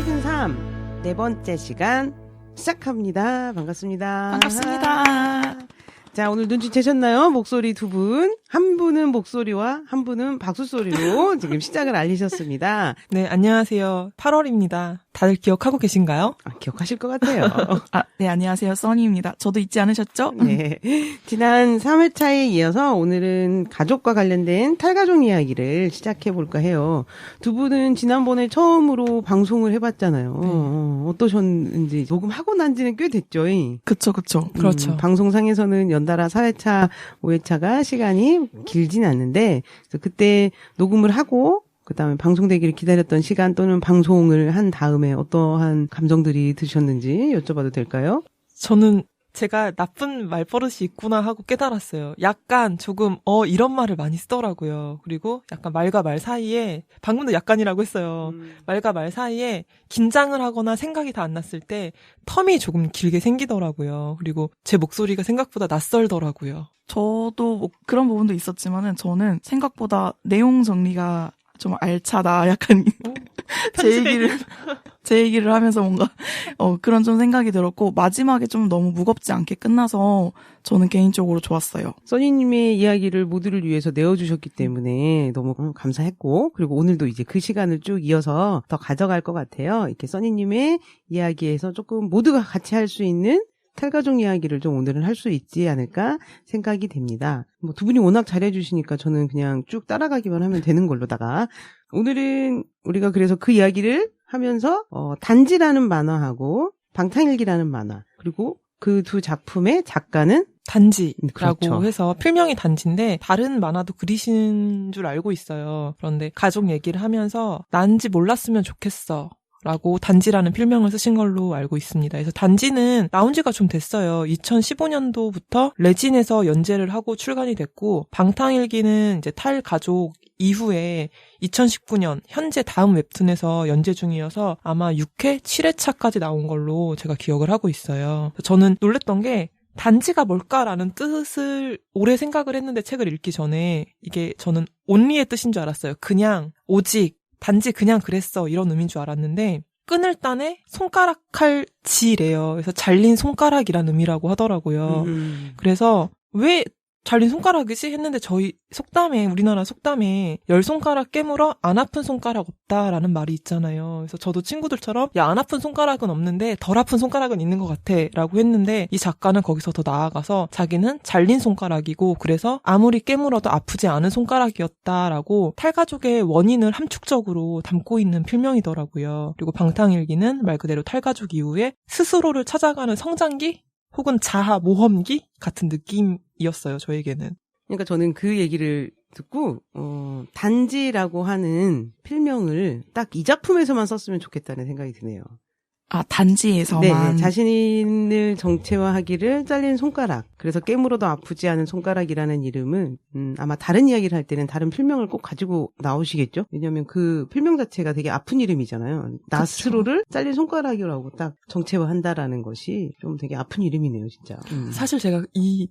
시즌 3 네 번째 시간 시작합니다. 반갑습니다. 반갑습니다. 자, 오늘 눈치채셨나요? 목소리 두 분. 한 분은 목소리와 한 분은 박수 소리로 지금 시작을 알리셨습니다. 네, 안녕하세요. 8월입니다. 다들 기억하고 계신가요? 기억하실 것 같아요. 네, 안녕하세요. 써니입니다. 저도 잊지 않으셨죠? 네. 지난 3회차에 이어서 오늘은 가족과 관련된 탈가족 이야기를 시작해 볼까 해요. 두 분은 지난번에 처음으로 방송을 해봤잖아요. 어떠셨는지 녹음하고 난 지는 꽤 됐죠. 그쵸. 그렇죠. 방송상에서는 연달아 4회차, 5회차가 시간이 길진 않는데, 그래서 그때 녹음을 하고, 그 다음에 방송되기를 기다렸던 시간 또는 방송을 한 다음에 어떠한 감정들이 드셨는지 여쭤봐도 될까요? 저는 제가 나쁜 말버릇이 있구나 하고 깨달았어요. 약간 조금 이런 말을 많이 쓰더라고요. 그리고 약간 말과 말 사이에 방금도 약간이라고 했어요. 말과 말 사이에 긴장을 하거나 생각이 다 안 났을 때 텀이 조금 길게 생기더라고요. 그리고 제 목소리가 생각보다 낯설더라고요. 저도 뭐 그런 부분도 있었지만은 저는 생각보다 내용 정리가 좀 알차다. 약간 제 얘기를 하면서 뭔가 그런 좀 생각이 들었고 마지막에 좀 너무 무겁지 않게 끝나서 저는 개인적으로 좋았어요. 써니님의 이야기를 모두를 위해서 내어주셨기 때문에 너무 감사했고 그리고 오늘도 이제 그 시간을 쭉 이어서 더 가져갈 것 같아요. 이렇게 써니님의 이야기에서 조금 모두가 같이 할 수 있는 탈가족 이야기를 좀 오늘은 할 수 있지 않을까 생각이 됩니다. 뭐 두 분이 워낙 잘해주시니까 저는 그냥 쭉 따라가기만 하면 되는 걸로다가 오늘은 우리가 그래서 그 이야기를 하면서 단지라는 만화하고 방탕일기라는 만화 그리고 그 두 작품의 작가는 단지라고 그렇죠. 해서 필명이 단지인데 다른 만화도 그리신 줄 알고 있어요. 그런데 가족 얘기를 하면서 난지 몰랐으면 좋겠어. 라고 단지라는 필명을 쓰신 걸로 알고 있습니다. 그래서 단지는 나온 지가 좀 됐어요. 2015년도부터 레진에서 연재를 하고 출간이 됐고 방탕일기는 이제 탈가족 이후에 2019년 현재 다음 웹툰에서 연재 중이어서 아마 6회, 7회차까지 나온 걸로 제가 기억을 하고 있어요. 저는 놀랬던 게 단지가 뭘까라는 뜻을 오래 생각을 했는데 책을 읽기 전에 이게 저는 only의 뜻인 줄 알았어요. 그냥, 오직, 단지 그냥 그랬어 이런 의미인 줄 알았는데 끈을 따내 손가락할 지래요. 그래서 잘린 손가락이란 의미라고 하더라고요. 그래서 왜 잘린 손가락이지? 했는데 저희 속담에 우리나라 속담에 열 손가락 깨물어 안 아픈 손가락 없다라는 말이 있잖아요. 그래서 저도 친구들처럼 야, 안 아픈 손가락은 없는데 덜 아픈 손가락은 있는 것 같아 라고 했는데 이 작가는 거기서 더 나아가서 자기는 잘린 손가락이고 그래서 아무리 깨물어도 아프지 않은 손가락이었다라고 탈가족의 원인을 함축적으로 담고 있는 필명이더라고요. 그리고 방탕일기는 말 그대로 탈가족 이후에 스스로를 찾아가는 성장기? 혹은 자아 모험기 같은 느낌이었어요, 저에게는. 그러니까 저는 그 얘기를 듣고 단지라고 하는 필명을 딱 이 작품에서만 썼으면 좋겠다는 생각이 드네요. 단지에서만. 네, 자신을 정체화하기를 잘린 손가락. 그래서 깨물어도 아프지 않은 손가락이라는 이름은 아마 다른 이야기를 할 때는 다른 필명을 꼭 가지고 나오시겠죠? 왜냐하면 그 필명 자체가 되게 아픈 이름이잖아요. 나 스스로를 잘린 손가락이라고 딱 정체화한다라는 것이 좀 되게 아픈 이름이네요, 진짜. 사실 제가 이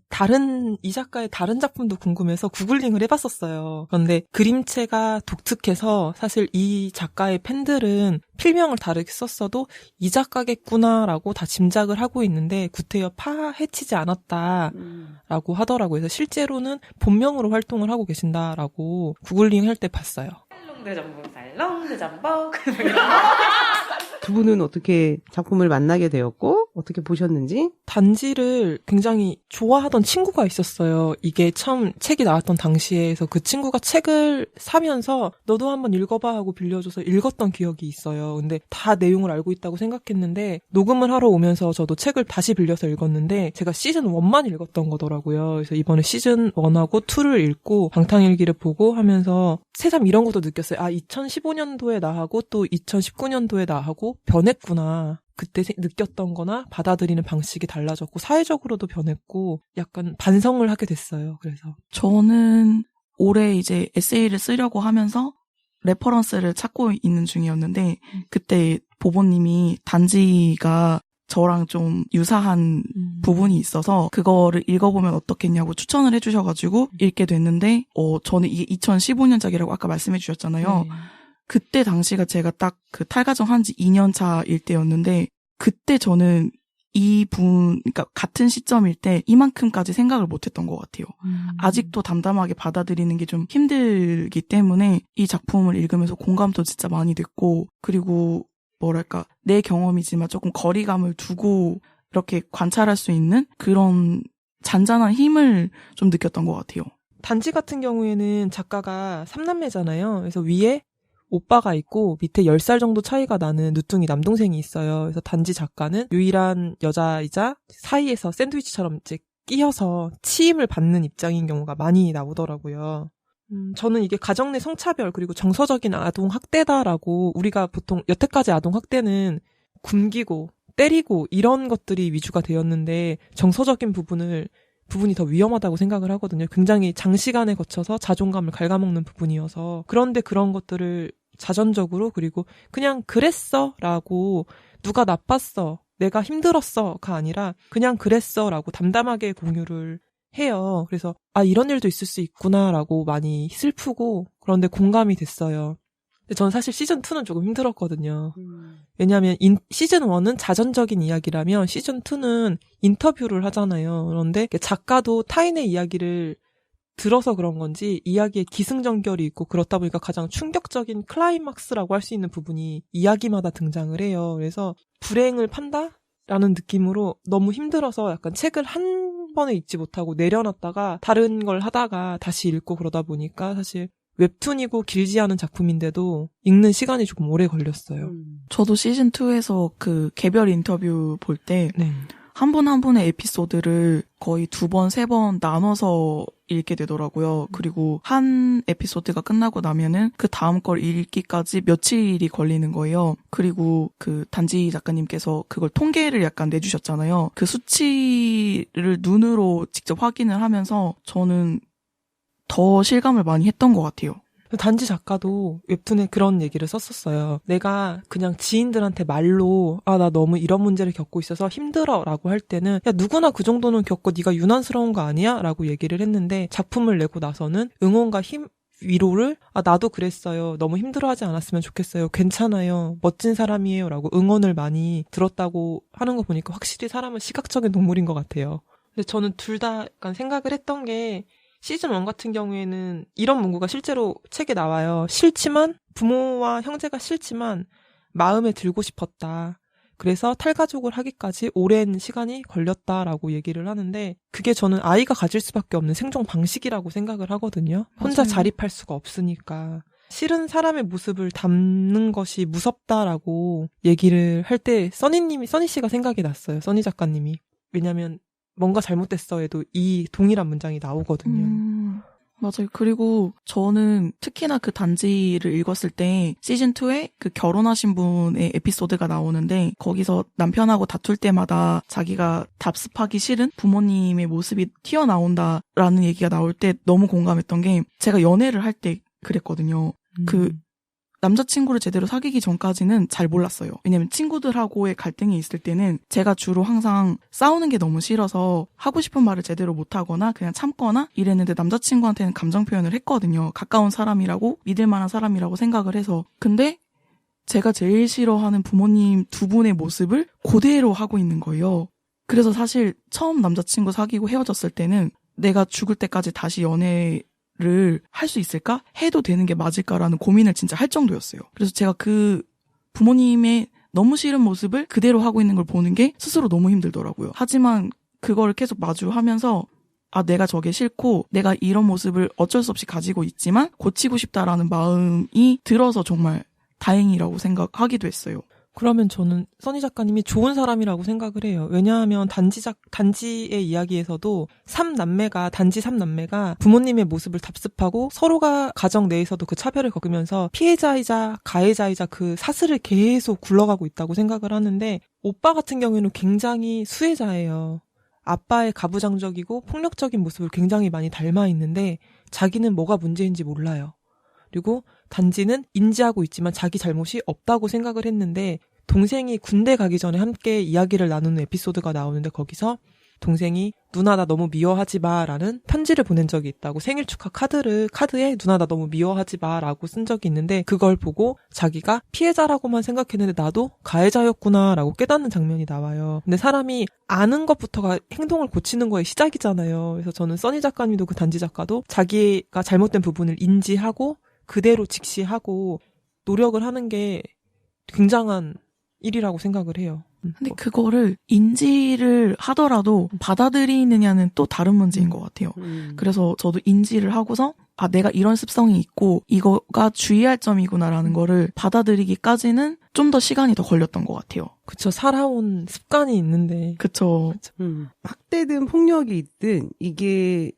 작가의 다른 작품도 궁금해서 구글링을 해봤었어요. 그런데 그림체가 독특해서 사실 이 작가의 팬들은 필명을 다르게 썼어도 이 작가겠구나라고 다 짐작을 하고 있는데 구태여 파헤치지 않았다라고 하더라고요. 그래서 실제로는 본명으로 활동을 하고 계신다라고 구글링 할 때 봤어요. 살롱대전복 두 분은 어떻게 작품을 만나게 되었고 어떻게 보셨는지? 단지를 굉장히 좋아하던 친구가 있었어요. 이게 처음 책이 나왔던 당시에서 그 친구가 책을 사면서 너도 한번 읽어봐 하고 빌려줘서 읽었던 기억이 있어요. 근데 다 내용을 알고 있다고 생각했는데 녹음을 하러 오면서 저도 책을 다시 빌려서 읽었는데 제가 시즌 1만 읽었던 거더라고요. 그래서 이번에 시즌 1하고 2를 읽고 방탕일기를 보고 하면서 새삼 이런 것도 느꼈어요. 2015년도에 나하고 또 2019년도에 나하고 변했구나. 그때 느꼈던 거나 받아들이는 방식이 달라졌고 사회적으로도 변했고 약간 반성을 하게 됐어요. 그래서 저는 올해 이제 에세이를 쓰려고 하면서 레퍼런스를 찾고 있는 중이었는데 그때 보보님이 단지가 저랑 좀 유사한 부분이 있어서 그거를 읽어보면 어떻겠냐고 추천을 해주셔가지고 읽게 됐는데 저는 이게 2015년작이라고 아까 말씀해 주셨잖아요. 네. 그때 당시가 제가 딱 그 탈가정 한 지 2년 차일 때였는데 그때 저는 그러니까 같은 시점일 때 이만큼까지 생각을 못했던 것 같아요. 아직도 담담하게 받아들이는 게 좀 힘들기 때문에 이 작품을 읽으면서 공감도 진짜 많이 됐고, 그리고 뭐랄까, 내 경험이지만 조금 거리감을 두고 이렇게 관찰할 수 있는 그런 잔잔한 힘을 좀 느꼈던 것 같아요. 단지 같은 경우에는 작가가 3남매잖아요. 그래서 위에 오빠가 있고 밑에 10살 정도 차이가 나는 누뚱이 남동생이 있어요. 그래서 단지 작가는 유일한 여자이자 사이에서 샌드위치처럼 이제 끼어서 치임을 받는 입장인 경우가 많이 나오더라고요. 저는 이게 가정 내 성차별 그리고 정서적인 아동 학대다라고, 우리가 보통 여태까지 아동 학대는 굶기고 때리고 이런 것들이 위주가 되었는데 정서적인 부분이 더 위험하다고 생각을 하거든요. 굉장히 장시간에 거쳐서 자존감을 갉아먹는 부분이어서. 그런데 그런 것들을 자전적으로, 그리고 그냥 그랬어 라고, 누가 나빴어, 내가 힘들었어가 아니라 그냥 그랬어 라고 담담하게 공유를 해요. 그래서 이런 일도 있을 수 있구나 라고 많이 슬프고, 그런데 공감이 됐어요. 근데 저는 사실 시즌2는 조금 힘들었거든요. 왜냐하면 시즌1은 자전적인 이야기라면 시즌2는 인터뷰를 하잖아요. 그런데 작가도 타인의 이야기를 들어서 그런 건지 이야기에 기승전결이 있고, 그렇다 보니까 가장 충격적인 클라이막스라고 할 수 있는 부분이 이야기마다 등장을 해요. 그래서 불행을 판다? 라는 느낌으로 너무 힘들어서 약간 책을 한 번에 읽지 못하고 내려놨다가 다른 걸 하다가 다시 읽고, 그러다 보니까 사실 웹툰이고 길지 않은 작품인데도 읽는 시간이 조금 오래 걸렸어요. 저도 시즌2에서 그 개별 인터뷰 볼 때 네. 한 분 한 분의 에피소드를 거의 2번, 3번 나눠서 읽게 되더라고요. 그리고 한 에피소드가 끝나고 나면은 그 다음 걸 읽기까지 며칠이 걸리는 거예요. 그리고 그 단지 작가님께서 그걸 통계를 약간 내주셨잖아요. 그 수치를 눈으로 직접 확인을 하면서 저는 더 실감을 많이 했던 것 같아요. 단지 작가도 웹툰에 그런 얘기를 썼었어요. 내가 그냥 지인들한테 말로 나 너무 이런 문제를 겪고 있어서 힘들어 라고 할 때는, 야, 누구나 그 정도는 겪고 네가 유난스러운 거 아니야? 라고 얘기를 했는데, 작품을 내고 나서는 응원과 위로를 나도 그랬어요. 너무 힘들어하지 않았으면 좋겠어요. 괜찮아요. 멋진 사람이에요. 라고 응원을 많이 들었다고 하는 거 보니까 확실히 사람은 시각적인 동물인 것 같아요. 근데 저는 둘 다 약간 생각을 했던 게, 시즌1 같은 경우에는 이런 문구가 실제로 책에 나와요. 싫지만, 부모와 형제가 싫지만 마음에 들고 싶었다. 그래서 탈가족을 하기까지 오랜 시간이 걸렸다라고 얘기를 하는데, 그게 저는 아이가 가질 수밖에 없는 생존 방식이라고 생각을 하거든요. 혼자 맞아요. 자립할 수가 없으니까. 싫은 사람의 모습을 담는 것이 무섭다라고 얘기를 할 때 써니 씨가 생각이 났어요. 써니 작가님이. 왜냐면 뭔가 잘못됐어 해도 이 동일한 문장이 나오거든요. 맞아요. 그리고 저는 특히나 그 단지를 읽었을 때 시즌2에 그 결혼하신 분의 에피소드가 나오는데, 거기서 남편하고 다툴 때마다 자기가 답습하기 싫은 부모님의 모습이 튀어나온다라는 얘기가 나올 때 너무 공감했던 게, 제가 연애를 할 때 그랬거든요. 그 남자친구를 제대로 사귀기 전까지는 잘 몰랐어요. 왜냐면 친구들하고의 갈등이 있을 때는 제가 주로 항상 싸우는 게 너무 싫어서 하고 싶은 말을 제대로 못하거나 그냥 참거나 이랬는데, 남자친구한테는 감정 표현을 했거든요. 가까운 사람이라고, 믿을 만한 사람이라고 생각을 해서. 근데 제가 제일 싫어하는 부모님 두 분의 모습을 그대로 하고 있는 거예요. 그래서 사실 처음 남자친구 사귀고 헤어졌을 때는 내가 죽을 때까지 다시 연애를 할 수 있을까? 해도 되는 게 맞을까라는 고민을 진짜 할 정도였어요. 그래서 제가 그 부모님의 너무 싫은 모습을 그대로 하고 있는 걸 보는 게 스스로 너무 힘들더라고요. 하지만 그거를 계속 마주하면서 내가 저게 싫고 내가 이런 모습을 어쩔 수 없이 가지고 있지만 고치고 싶다라는 마음이 들어서 정말 다행이라고 생각하기도 했어요. 그러면 저는 써니 작가님이 좋은 사람이라고 생각을 해요. 왜냐하면 단지의 이야기에서도 단지 3남매가 부모님의 모습을 답습하고 서로가 가정 내에서도 그 차별을 겪으면서 피해자이자 가해자이자 그 사슬을 계속 굴러가고 있다고 생각을 하는데, 오빠 같은 경우에는 굉장히 수혜자예요. 아빠의 가부장적이고 폭력적인 모습을 굉장히 많이 닮아 있는데 자기는 뭐가 문제인지 몰라요. 그리고 단지는 인지하고 있지만 자기 잘못이 없다고 생각을 했는데, 동생이 군대 가기 전에 함께 이야기를 나누는 에피소드가 나오는데, 거기서 동생이 누나 나 너무 미워하지 마라는 편지를 보낸 적이 있다고. 생일 축하 카드에 누나 나 너무 미워하지 마라고 쓴 적이 있는데 그걸 보고 자기가 피해자라고만 생각했는데 나도 가해자였구나라고 깨닫는 장면이 나와요. 근데 사람이 아는 것부터가 행동을 고치는 거의 시작이잖아요. 그래서 저는 써니 작가님도 그 단지 작가도 자기가 잘못된 부분을 인지하고 그대로 직시하고 노력을 하는 게 굉장한 일이라고 생각을 해요. 근데 그거를 인지를 하더라도 받아들이느냐는 또 다른 문제인 것 같아요. 그래서 저도 인지를 하고서 내가 이런 습성이 있고 이거가 주의할 점이구나라는 거를 받아들이기까지는 좀 더 시간이 더 걸렸던 것 같아요. 그쵸. 살아온 습관이 있는데. 그쵸. 학대든 폭력이 있든 이게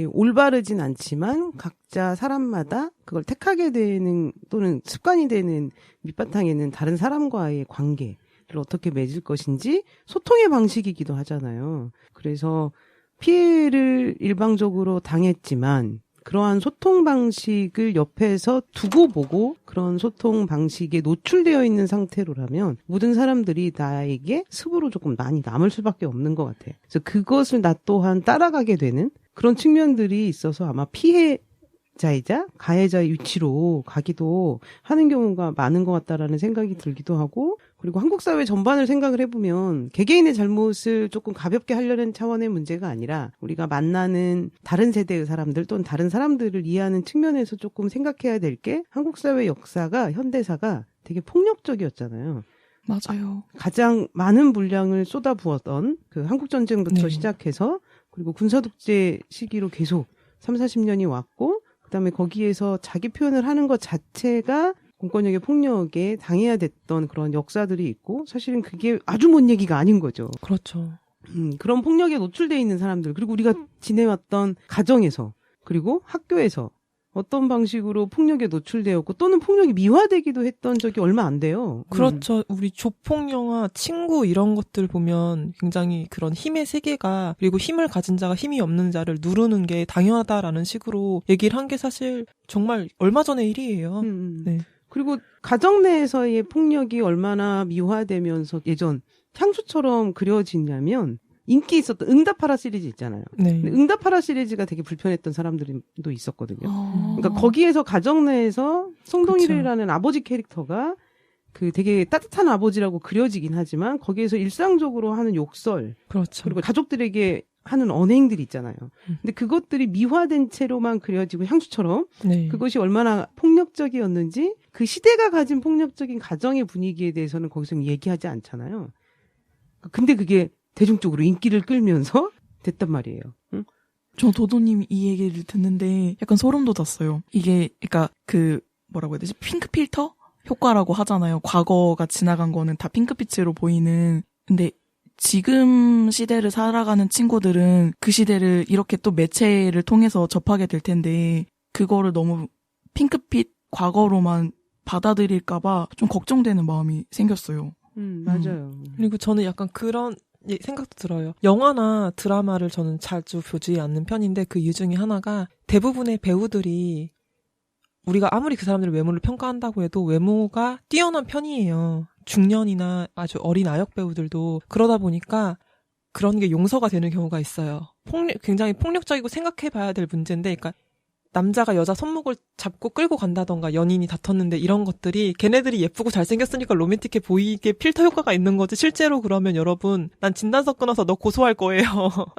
올바르진 않지만 각자 사람마다 그걸 택하게 되는 또는 습관이 되는 밑바탕에는 다른 사람과의 관계를 어떻게 맺을 것인지 소통의 방식이기도 하잖아요. 그래서 피해를 일방적으로 당했지만 그러한 소통 방식을 옆에서 두고 보고 그런 소통 방식에 노출되어 있는 상태로라면 모든 사람들이 나에게 습으로 조금 많이 남을 수밖에 없는 것 같아요. 그래서 그것을 나 또한 따라가게 되는 그런 측면들이 있어서 아마 피해자이자 가해자의 위치로 가기도 하는 경우가 많은 것 같다라는 생각이 들기도 하고, 그리고 한국 사회 전반을 생각을 해보면 개개인의 잘못을 조금 가볍게 하려는 차원의 문제가 아니라 우리가 만나는 다른 세대의 사람들 또는 다른 사람들을 이해하는 측면에서 조금 생각해야 될 게 한국 사회 역사가 현대사가 되게 폭력적이었잖아요. 맞아요. 가장 많은 분량을 쏟아부었던 그 한국전쟁부터 시작해서 그리고 군사독재 시기로 계속 30-40년이 왔고 그다음에 거기에서 자기 표현을 하는 것 자체가 공권력의 폭력에 당해야 됐던 그런 역사들이 있고 사실은 그게 아주 먼 얘기가 아닌 거죠. 그렇죠. 그런 폭력에 노출되어 있는 사람들 그리고 우리가 지내왔던 가정에서 그리고 학교에서 어떤 방식으로 폭력에 노출되었고 또는 폭력이 미화되기도 했던 적이 얼마 안 돼요. 그렇죠. 우리 조폭 영화, 친구 이런 것들 보면 굉장히 그런 힘의 세계가 그리고 힘을 가진 자가 힘이 없는 자를 누르는 게 당연하다라는 식으로 얘기를 한 게 사실 정말 얼마 전의 일이에요. 네. 그리고 가정 내에서의 폭력이 얼마나 미화되면서 예전 향수처럼 그려지냐면 인기 있었던 응답하라 시리즈 있잖아요. 네. 근데 응답하라 시리즈가 되게 불편했던 사람들도 있었거든요. 그러니까 거기에서 가정 내에서 송동일이라는 아버지 캐릭터가 그 되게 따뜻한 아버지라고 그려지긴 하지만 거기에서 일상적으로 하는 욕설, 그렇죠. 그리고 가족들에게 하는 언행들이 있잖아요. 근데 그것들이 미화된 채로만 그려지고 향수처럼 그것이 얼마나 폭력적이었는지 그 시대가 가진 폭력적인 가정의 분위기에 대해서는 거기서 얘기하지 않잖아요. 근데 그게 대중적으로 인기를 끌면서 됐단 말이에요. 응? 저 도도님 이 얘기를 듣는데 약간 소름 돋았어요. 이게 그러니까 그 뭐라고 해야 되지? 핑크 필터 효과라고 하잖아요. 과거가 지나간 거는 다 핑크빛으로 보이는. 근데 지금 시대를 살아가는 친구들은 그 시대를 이렇게 또 매체를 통해서 접하게 될 텐데 그거를 너무 핑크빛 과거로만 받아들일까봐 좀 걱정되는 마음이 생겼어요. 맞아요. 그리고 저는 약간 그런 생각도 들어요. 영화나 드라마를 저는 자주 보지 않는 편인데 그 이유 중에 하나가 대부분의 배우들이 우리가 아무리 그 사람들의 외모를 평가한다고 해도 외모가 뛰어난 편이에요. 중년이나 아주 어린 아역 배우들도 그러다 보니까 그런 게 용서가 되는 경우가 있어요. 굉장히 폭력적이고 생각해봐야 될 문제인데, 그러니까 남자가 여자 손목을 잡고 끌고 간다던가 연인이 다퉜는데 이런 것들이 걔네들이 예쁘고 잘생겼으니까 로맨틱해 보이게 필터 효과가 있는 거지. 실제로 그러면 여러분 난 진단서 끊어서 너 고소할 거예요.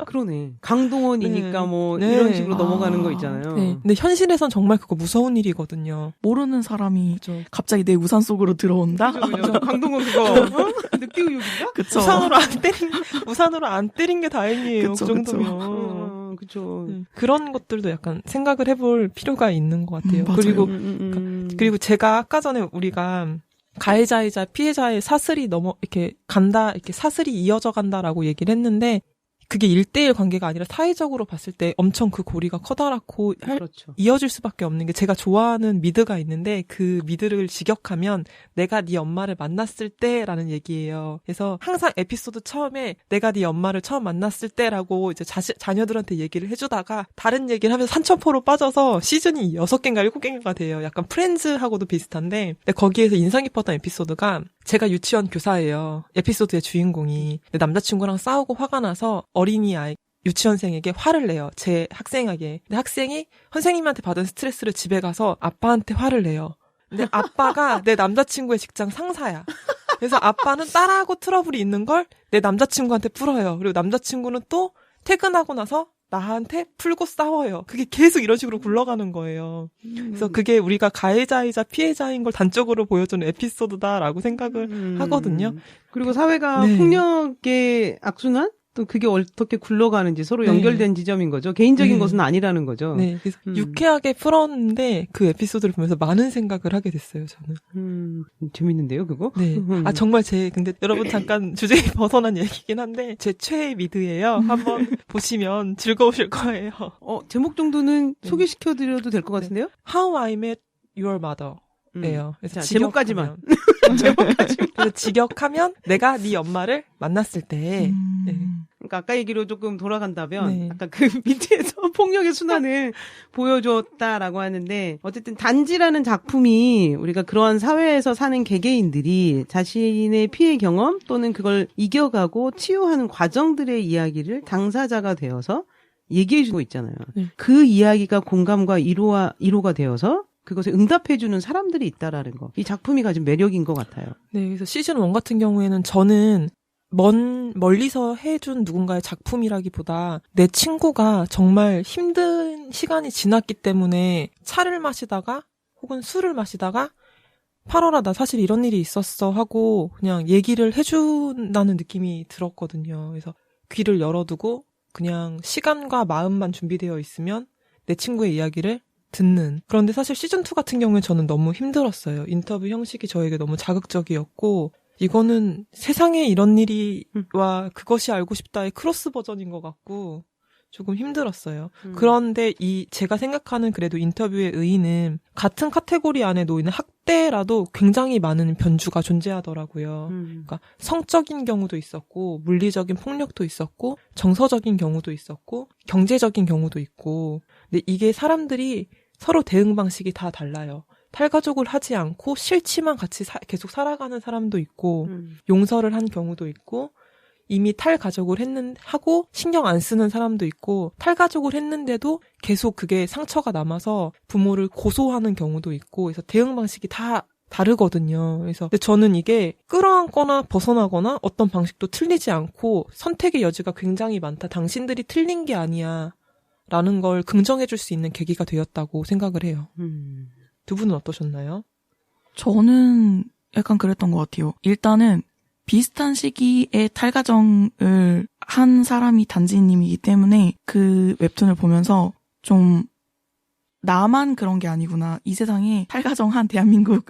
그러네. 강동원이니까 네. 이런 식으로 넘어가는 거 있잖아요. 네. 근데 현실에선 정말 그거 무서운 일이거든요. 모르는 사람이 그렇죠. 갑자기 내 우산 속으로 들어온다? 그죠. 강동원 그거 늑대의혹인가? 그쵸. 우산으로 안 때린 게 다행이에요. 그쵸, 그 정도면. 그쵸. 그런 것들도 약간 생각을 해볼 필요가 있는 것 같아요. 맞아요. 그리고 그리고 제가 아까 전에 우리가 가해자이자 피해자의 사슬이 이렇게 간다, 이렇게 사슬이 이어져 간다라고 얘기를 했는데 그게 1대1 관계가 아니라 사회적으로 봤을 때 엄청 그 고리가 커다랗고 그렇죠. 이어질 수밖에 없는 게 제가 좋아하는 미드가 있는데 그 미드를 직역하면 내가 네 엄마를 만났을 때라는 얘기예요. 그래서 항상 에피소드 처음에 내가 네 엄마를 처음 만났을 때라고 이제 자녀들한테 얘기를 해주다가 다른 얘기를 하면서 산천포로 빠져서 시즌이 6개인가 7개인가 돼요. 약간 프렌즈하고도 비슷한데 근데 거기에서 인상 깊었던 에피소드가 제가 유치원 교사예요. 에피소드의 주인공이. 남자친구랑 싸우고 화가 나서 어린이아이 유치원생에게 화를 내요. 제 학생에게. 근데 학생이 선생님한테 받은 스트레스를 집에 가서 아빠한테 화를 내요. 근데 아빠가 내 남자친구의 직장 상사야. 그래서 아빠는 딸하고 트러블이 있는 걸 내 남자친구한테 풀어요. 그리고 남자친구는 또 퇴근하고 나서 나한테 풀고 싸워요. 그게 계속 이런 식으로 굴러가는 거예요. 그래서 그게 우리가 가해자이자 피해자인 걸 단적으로 보여주는 에피소드다라고 생각을 하거든요. 그리고 사회가 네. 폭력의 악순환? 또 그게 어떻게 굴러가는지 서로 연결된 지점인 거죠. 개인적인 네. 것은 아니라는 거죠. 네, 그래서 유쾌하게 풀었는데 그 에피소드를 보면서 많은 생각을 하게 됐어요, 저는. 재밌는데요, 그거? 네. 아, 정말 근데 여러분 잠깐 주제에 벗어난 얘기긴 한데, 제 최애 미드예요. 한번 보시면 즐거우실 거예요. 제목 정도는 네. 소개시켜드려도 될 것 같은데요? How I Met Your Mother. 예요. 그래서 자, 직역하면. 제목까지만. 그래서 직역하면 내가 네 엄마를 만났을 때, 네. 그러니까 아까 얘기로 조금 돌아간다면 네. 아까 그 밑에서 폭력의 순환을 보여줬다라고 하는데 어쨌든 단지라는 작품이 우리가 그러한 사회에서 사는 개개인들이 자신의 피해 경험 또는 그걸 이겨가고 치유하는 과정들의 이야기를 당사자가 되어서 얘기해주고 있잖아요. 네. 그 이야기가 공감과 이로가 되어서 그것에 응답해주는 사람들이 있다라는 거. 이 작품이 가진 매력인 것 같아요. 네, 그래서 시즌 1 같은 경우에는 저는 멀리서 해준 누군가의 작품이라기보다 내 친구가 정말 힘든 시간이 지났기 때문에 차를 마시다가 혹은 술을 마시다가 8월아 나 사실 이런 일이 있었어 하고 그냥 얘기를 해준다는 느낌이 들었거든요. 그래서 귀를 열어두고 그냥 시간과 마음만 준비되어 있으면 내 친구의 이야기를 듣는. 그런데 사실 시즌2 같은 경우에 저는 너무 힘들었어요. 인터뷰 형식이 저에게 너무 자극적이었고 이거는 세상에 이런 일이와 그것이 알고 싶다의 크로스 버전인 것 같고 조금 힘들었어요. 그런데 제가 생각하는 그래도 인터뷰의 의의는 같은 카테고리 안에 놓이는 학대라도 굉장히 많은 변주가 존재하더라고요. 그러니까 성적인 경우도 있었고 물리적인 폭력도 있었고 정서적인 경우도 있었고 경제적인 경우도 있고 근데 이게 사람들이 서로 대응 방식이 다 달라요. 탈가족을 하지 않고 싫지만 같이 계속 살아가는 사람도 있고 용서를 한 경우도 있고 이미 탈가족을 하고 신경 안 쓰는 사람도 있고 탈가족을 했는데도 계속 그게 상처가 남아서 부모를 고소하는 경우도 있고 그래서 대응 방식이 다 다르거든요. 그래서 근데 저는 이게 끌어안거나 벗어나거나 어떤 방식도 틀리지 않고 선택의 여지가 굉장히 많다. 당신들이 틀린 게 아니야. 라는 걸 긍정해줄 수 있는 계기가 되었다고 생각을 해요. 두 분은 어떠셨나요? 저는 약간 그랬던 것 같아요. 일단은 비슷한 시기에 탈가정을 한 사람이 단지님이기 때문에 그 웹툰을 보면서 좀 나만 그런 게 아니구나. 이 세상에 탈가정한 대한민국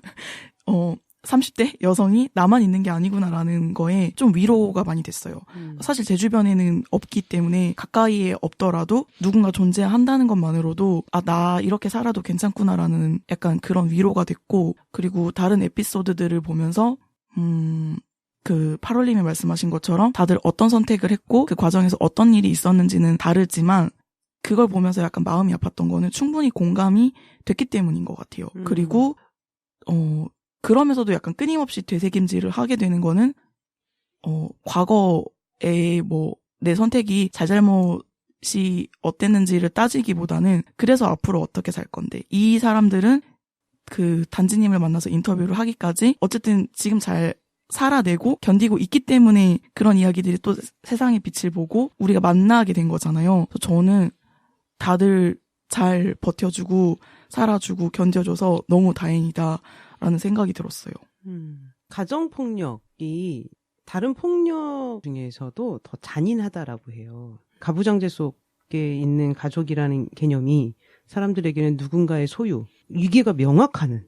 30대 여성이 나만 있는 게 아니구나라는 거에 좀 위로가 많이 됐어요. 사실 제 주변에는 없기 때문에 가까이에 없더라도 누군가 존재한다는 것만으로도 나 이렇게 살아도 괜찮구나라는 약간 그런 위로가 됐고 그리고 다른 에피소드들을 보면서 그 8월님이 말씀하신 것처럼 다들 어떤 선택을 했고 그 과정에서 어떤 일이 있었는지는 다르지만 그걸 보면서 약간 마음이 아팠던 거는 충분히 공감이 됐기 때문인 것 같아요. 그리고 그러면서도 약간 끊임없이 되새김질을 하게 되는 거는 과거에 내 선택이 잘잘못이 어땠는지를 따지기보다는 그래서 앞으로 어떻게 살 건데 이 사람들은 그 단지님을 만나서 인터뷰를 하기까지 어쨌든 지금 잘 살아내고 견디고 있기 때문에 그런 이야기들이 또 세상의 빛을 보고 우리가 만나게 된 거잖아요. 그래서 저는 다들 잘 버텨주고 살아주고 견뎌줘서 너무 다행이다라는 생각이 들었어요. 가정폭력이 다른 폭력 중에서도 더 잔인하다라고 해요. 가부장제 속에 있는 가족이라는 개념이 사람들에게는 누군가의 소유, 위계가 명확하는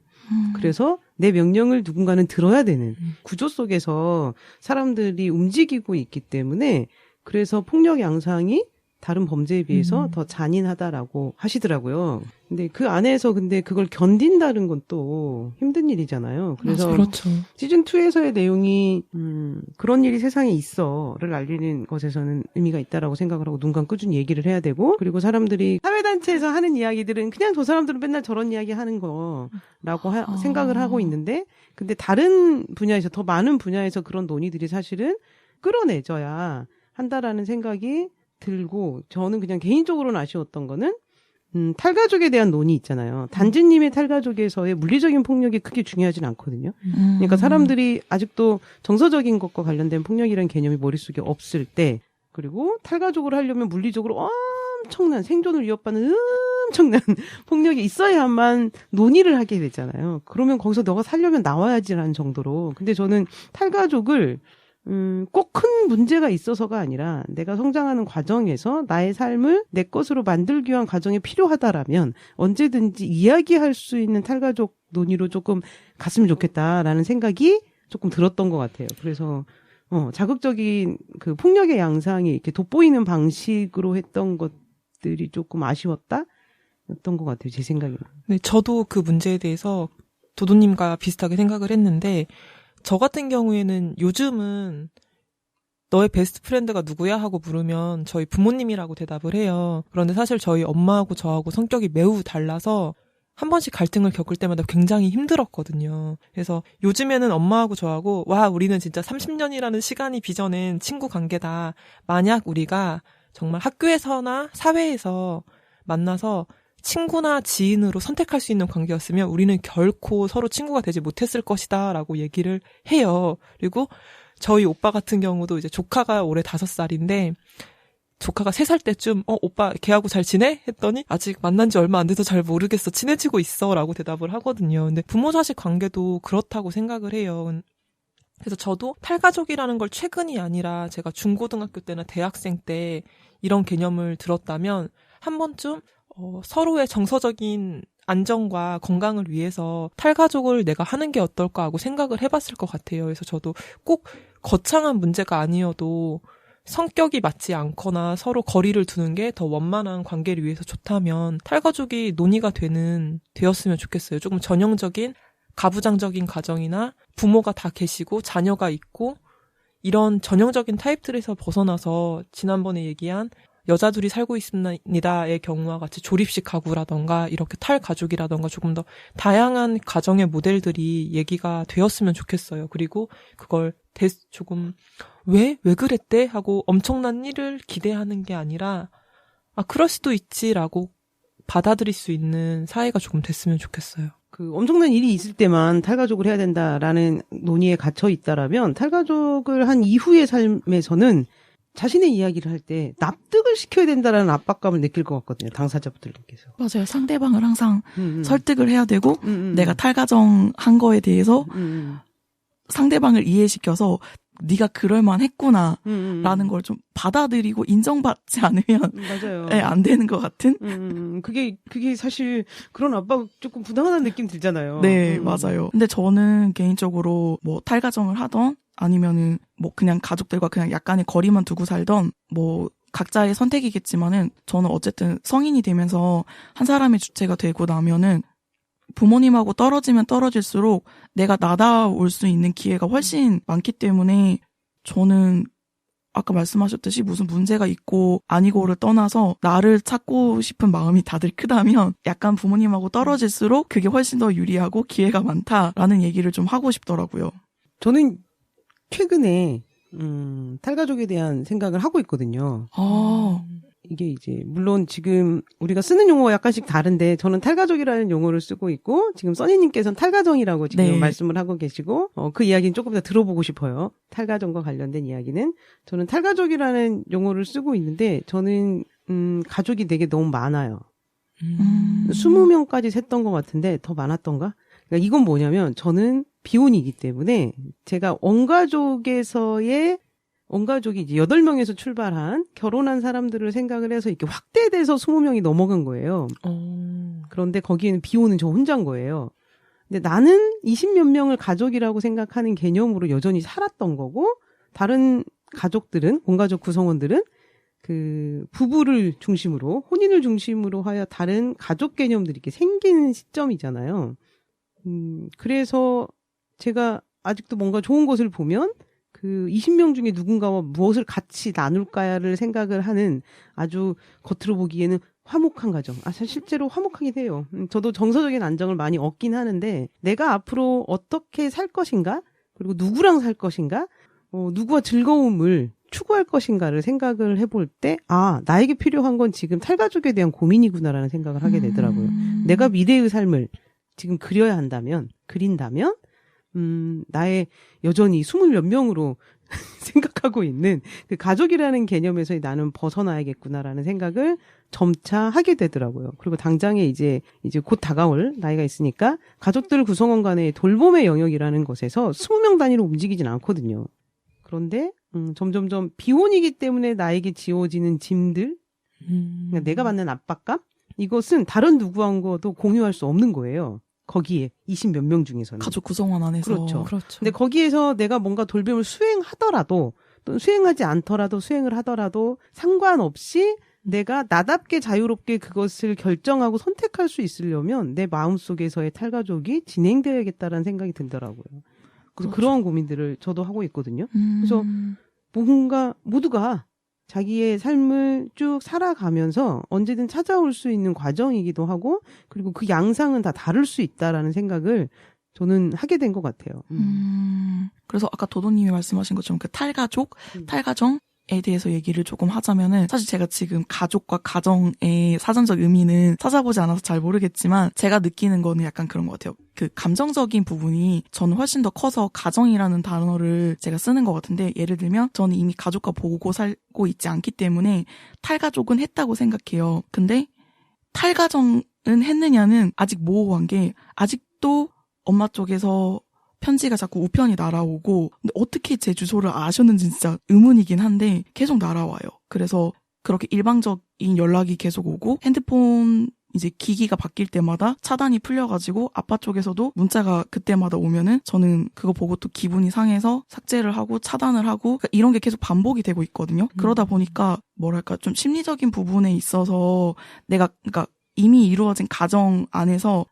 그래서 내 명령을 누군가는 들어야 되는 구조 속에서 사람들이 움직이고 있기 때문에 그래서 폭력 양상이 다른 범죄에 비해서 더 잔인하다라고 하시더라고요. 근데 그 안에서 근데 그걸 견딘다는 건 또 힘든 일이잖아요. 그래서 그렇죠. 시즌2에서의 내용이 그런 일이 세상에 있어를 알리는 것에서는 의미가 있다라고 생각을 하고 눈 감고 꾸준히 얘기를 해야 되고 그리고 사람들이 사회단체에서 하는 이야기들은 그냥 저 사람들은 맨날 저런 이야기 하는 거라고 생각을 하고 있는데 근데 다른 분야에서 더 많은 분야에서 그런 논의들이 사실은 끌어내져야 한다라는 생각이 들고 저는 그냥 개인적으로는 아쉬웠던 거는 탈가족에 대한 논의 있잖아요. 단지님의 탈가족에서의 물리적인 폭력이 크게 중요하진 않거든요. 그러니까 사람들이 아직도 정서적인 것과 관련된 폭력이라는 개념이 머릿속에 없을 때, 그리고 탈가족을 하려면 물리적으로 엄청난 생존을 위협받는 엄청난 폭력이 있어야만 논의를 하게 되잖아요. 그러면 거기서 너가 살려면 나와야지라는 정도로. 근데 저는 탈가족을 꼭 큰 문제가 있어서가 아니라 내가 성장하는 과정에서 나의 삶을 내 것으로 만들기 위한 과정이 필요하다라면 언제든지 이야기할 수 있는 탈가족 논의로 조금 갔으면 좋겠다라는 생각이 조금 들었던 것 같아요. 그래서 자극적인 그 폭력의 양상이 이렇게 돋보이는 방식으로 했던 것들이 조금 아쉬웠다? 였던 것 같아요. 제 생각에는. 네, 저도 그 문제에 대해서 도도님과 비슷하게 생각을 했는데, 저 같은 경우에는 요즘은 너의 베스트 프렌드가 누구야? 하고 물으면 저희 부모님이라고 대답을 해요. 그런데 사실 저희 엄마하고 저하고 성격이 매우 달라서 한 번씩 갈등을 겪을 때마다 굉장히 힘들었거든요. 그래서 요즘에는 엄마하고 저하고 와, 우리는 진짜 30년이라는 시간이 빚어낸 친구 관계다. 만약 우리가 정말 학교에서나 사회에서 만나서 친구나 지인으로 선택할 수 있는 관계였으면 우리는 결코 서로 친구가 되지 못했을 것이다 라고 얘기를 해요. 그리고 저희 오빠 같은 경우도 이제 조카가 올해 5살인데 조카가 3살 때쯤 오빠 걔하고 잘 지내? 했더니 아직 만난 지 얼마 안 돼서 잘 모르겠어. 친해지고 있어 라고 대답을 하거든요. 근데 부모 자식 관계도 그렇다고 생각을 해요. 그래서 저도 탈가족이라는 걸 최근이 아니라 제가 중고등학교 때나 대학생 때 이런 개념을 들었다면 한 번쯤 서로의 정서적인 안정과 건강을 위해서 탈가족을 내가 하는 게 어떨까 하고 생각을 해봤을 것 같아요. 그래서 저도 꼭 거창한 문제가 아니어도 성격이 맞지 않거나 서로 거리를 두는 게 더 원만한 관계를 위해서 좋다면 탈가족이 논의가 되었으면 좋겠어요. 조금 전형적인 가부장적인 가정이나 부모가 다 계시고 자녀가 있고 이런 전형적인 타입들에서 벗어나서 지난번에 얘기한 여자 둘이 살고 있습니다의 경우와 같이 조립식 가구라던가 이렇게 탈가족이라던가 조금 더 다양한 가정의 모델들이 얘기가 되었으면 좋겠어요. 그리고 그걸 조금 왜 그랬대? 하고 엄청난 일을 기대하는 게 아니라 그럴 수도 있지라고 받아들일 수 있는 사회가 조금 됐으면 좋겠어요. 그 엄청난 일이 있을 때만 탈가족을 해야 된다라는 논의에 갇혀 있다라면 탈가족을 한 이후의 삶에서는 자신의 이야기를 할 때 납득을 시켜야 된다라는 압박감을 느낄 것 같거든요. 당사자분들께서. 맞아요. 상대방을 항상 설득을 해야 되고 내가 탈가정 한 거에 대해서 상대방을 이해시켜서 네가 그럴만 했구나 라는 걸 좀 받아들이고 인정받지 않으면 맞아요. 네, 안 되는 것 같은? 그게 사실 그런 압박 조금 부당하다는 느낌 들잖아요. 네, 맞아요. 근데 저는 개인적으로 뭐 탈가정을 하던 아니면은 뭐 그냥 가족들과 그냥 약간의 거리만 두고 살던 뭐 각자의 선택이겠지만은 저는 어쨌든 성인이 되면서 한 사람의 주체가 되고 나면은 부모님하고 떨어지면 떨어질수록 내가 나다올 수 있는 기회가 훨씬 많기 때문에 저는 아까 말씀하셨듯이 무슨 문제가 있고 아니고를 떠나서 나를 찾고 싶은 마음이 다들 크다면 약간 부모님하고 떨어질수록 그게 훨씬 더 유리하고 기회가 많다라는 얘기를 좀 하고 싶더라고요. 저는 최근에 탈가족에 대한 생각을 하고 있거든요. 이게 이제 물론 지금 우리가 쓰는 용어가 약간씩 다른데 저는 탈가족이라는 용어를 쓰고 있고 지금 써니님께서는 탈가정이라고 지금 네. 말씀을 하고 계시고 그 이야기는 조금 더 들어보고 싶어요. 탈가정과 관련된 이야기는 저는 탈가족이라는 용어를 쓰고 있는데 저는 가족이 되게 너무 많아요. 20명까지 셌던 것 같은데 더 많았던가? 그러니까 이건 뭐냐면 저는 비혼이기 때문에 제가 원가족이 이제 8명에서 출발한 결혼한 사람들을 생각을 해서 이렇게 확대돼서 20명이 넘어간 거예요. 그런데 거기에는 비혼은 저 혼자인 거예요. 근데 나는 20몇 명을 가족이라고 생각하는 개념으로 여전히 살았던 거고 다른 가족들은 원가족 구성원들은 그 부부를 중심으로 혼인을 중심으로 하여 다른 가족 개념들이 이렇게 생기는 시점이잖아요. 그래서 제가 아직도 뭔가 좋은 것을 보면 그 20명 중에 누군가와 무엇을 같이 나눌까를 생각을 하는 아주 겉으로 보기에는 화목한 가정. 사실 실제로 화목하긴 해요. 저도 정서적인 안정을 많이 얻긴 하는데 내가 앞으로 어떻게 살 것인가? 그리고 누구랑 살 것인가? 누구와 즐거움을 추구할 것인가를 생각을 해볼 때, 아, 나에게 필요한 건 지금 탈가족에 대한 고민이구나라는 생각을 하게 되더라고요. 내가 미래의 삶을 지금 그린다면, 나의 여전히 20몇 명으로 생각하고 있는 그 가족이라는 개념에서 나는 벗어나야겠구나라는 생각을 점차 하게 되더라고요. 그리고 당장에 이제 곧 다가올 나이가 있으니까 가족들 구성원 간의 돌봄의 영역이라는 것에서 20명 단위로 움직이진 않거든요. 그런데 점점점 비혼이기 때문에 나에게 지워지는 짐들, 그러니까 내가 받는 압박감, 이것은 다른 누구와도 공유할 수 없는 거예요. 거기에 20몇 명 중에서는. 가족 구성원 안에서. 그렇죠. 근데 거기에서 내가 뭔가 돌봄을 수행하더라도 또 수행하지 않더라도 수행을 하더라도 상관없이 내가 나답게 자유롭게 그것을 결정하고 선택할 수 있으려면 내 마음속에서의 탈가족이 진행되어야겠다라는 생각이 들더라고요. 그래서 그렇죠. 그런 고민들을 저도 하고 있거든요. 그래서 뭔가 모두가 자기의 삶을 쭉 살아가면서 언제든 찾아올 수 있는 과정이기도 하고, 그리고 그 양상은 다 다를 수 있다라는 생각을 저는 하게 된 것 같아요. 그래서 아까 도도님이 말씀하신 것처럼 그 탈가족, 탈가정에 대해서 얘기를 조금 하자면은, 사실 제가 지금 가족과 가정의 사전적 의미는 찾아보지 않아서 잘 모르겠지만 제가 느끼는 거는 약간 그런 것 같아요. 그 감정적인 부분이 저는 훨씬 더 커서 가정이라는 단어를 제가 쓰는 것 같은데, 예를 들면 저는 이미 가족과 보고 살고 있지 않기 때문에 탈가족은 했다고 생각해요. 근데 탈가정은 했느냐는 아직 모호한 게, 아직도 엄마 쪽에서 편지가 자꾸 우편이 날아오고, 근데 어떻게 제 주소를 아셨는지 진짜 의문이긴 한데 계속 날아와요. 그래서 그렇게 일방적인 연락이 계속 오고, 핸드폰 이제 기기가 바뀔 때마다 차단이 풀려가지고 아빠 쪽에서도 문자가 그때마다 오면은 저는 그거 보고 또 기분이 상해서 삭제를 하고 차단을 하고, 그러니까 이런 게 계속 반복이 되고 있거든요. 그러다 보니까 뭐랄까 좀 심리적인 부분에 있어서 내가, 그러니까 이미 이루어진 가정 안에서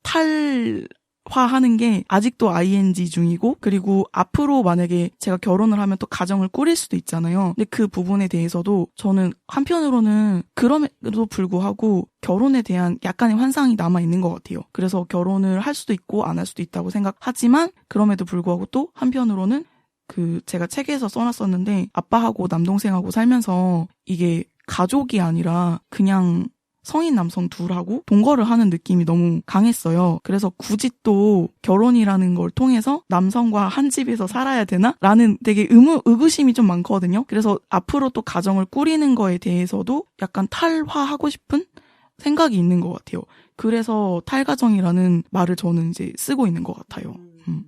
탈화하는 게 아직도 ING 중이고, 그리고 앞으로 만약에 제가 결혼을 하면 또 가정을 꾸릴 수도 있잖아요. 근데 그 부분에 대해서도 저는 한편으로는 그럼에도 불구하고 결혼에 대한 약간의 환상이 남아있는 것 같아요. 그래서 결혼을 할 수도 있고 안 할 수도 있다고 생각하지만, 그럼에도 불구하고 또 한편으로는 그 제가 책에서 써놨었는데, 아빠하고 남동생하고 살면서 이게 가족이 아니라 그냥 성인 남성 둘하고 동거를 하는 느낌이 너무 강했어요. 그래서 굳이 또 결혼이라는 걸 통해서 남성과 한 집에서 살아야 되나? 라는 되게 의구심이 좀 많거든요. 그래서 앞으로 또 가정을 꾸리는 거에 대해서도 약간 탈화하고 싶은 생각이 있는 것 같아요. 그래서 탈가정이라는 말을 저는 이제 쓰고 있는 것 같아요.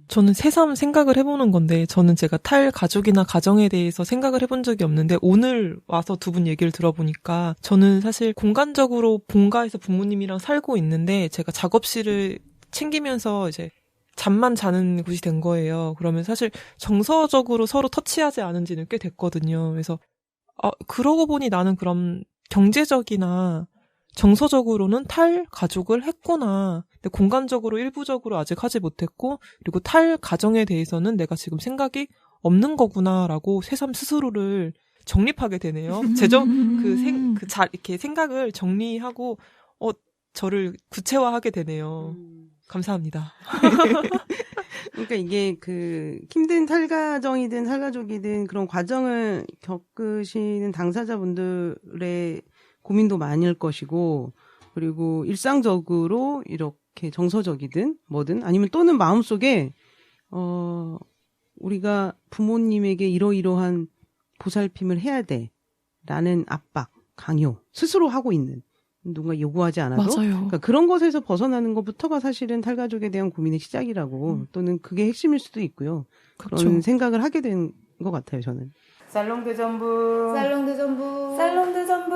저는 새삼 생각을 해보는 건데, 저는 제가 탈가족이나 가정에 대해서 생각을 해본 적이 없는데, 오늘 와서 두 분 얘기를 들어보니까 저는 사실 공간적으로 본가에서 부모님이랑 살고 있는데, 제가 작업실을 챙기면서 이제 잠만 자는 곳이 된 거예요. 그러면 사실 정서적으로 서로 터치하지 않은 지는 꽤 됐거든요. 그래서 그러고 보니 나는 그럼 경제적이나 정서적으로는 탈가족을 했구나. 근데 공간적으로 일부적으로 아직 하지 못했고, 그리고 탈가정에 대해서는 내가 지금 생각이 없는 거구나라고 새삼 스스로를 정립하게 되네요. 이렇게 생각을 정리하고, 저를 구체화하게 되네요. 감사합니다. 그러니까 이게 힘든 탈가정이든 탈가족이든 그런 과정을 겪으시는 당사자분들의 고민도 많을 것이고, 그리고 일상적으로 이렇게 정서적이든 뭐든, 아니면 또는 마음속에 우리가 부모님에게 이러이러한 보살핌을 해야 돼 라는 압박, 강요 스스로 하고 있는, 누군가 요구하지 않아도 맞아요. 그러니까 그런 것에서 벗어나는 것부터가 사실은 탈가족에 대한 고민의 시작이라고, 또는 그게 핵심일 수도 있고요. 그런 그렇죠. 생각을 하게 된 것 같아요, 저는. 살롱대전부 살롱대전부 살롱대전부